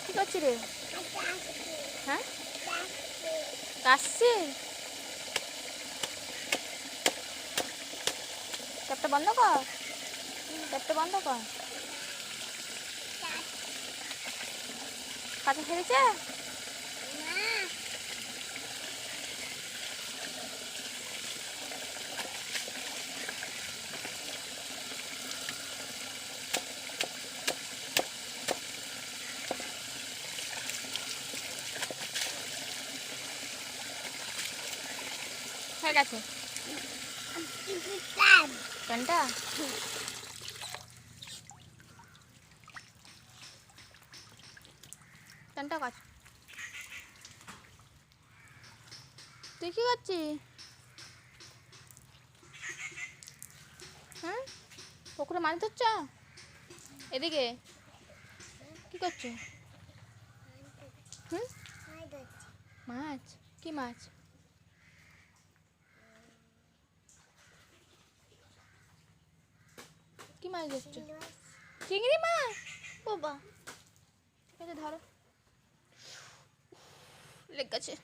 কি করছি রে? হ্যাঁ, কাশছি। ট্যাপটা বন্ধ কর, ট্যাপটা বন্ধ কর। কাছে ছেড়েছে? হয়ে গেছে ফ্যানটা। ফ্যানটা কাজ। তুই কি করছিস? হ্যাঁ, পুকুরে মাছ ধরছ? এদিকে কি করছো? হুম, মাছ? কি মাছ? কি মাছ ধরছো? চিংড়ি মাছ? বাবা, ঠিক আছে ধরো। লেগ গেছে।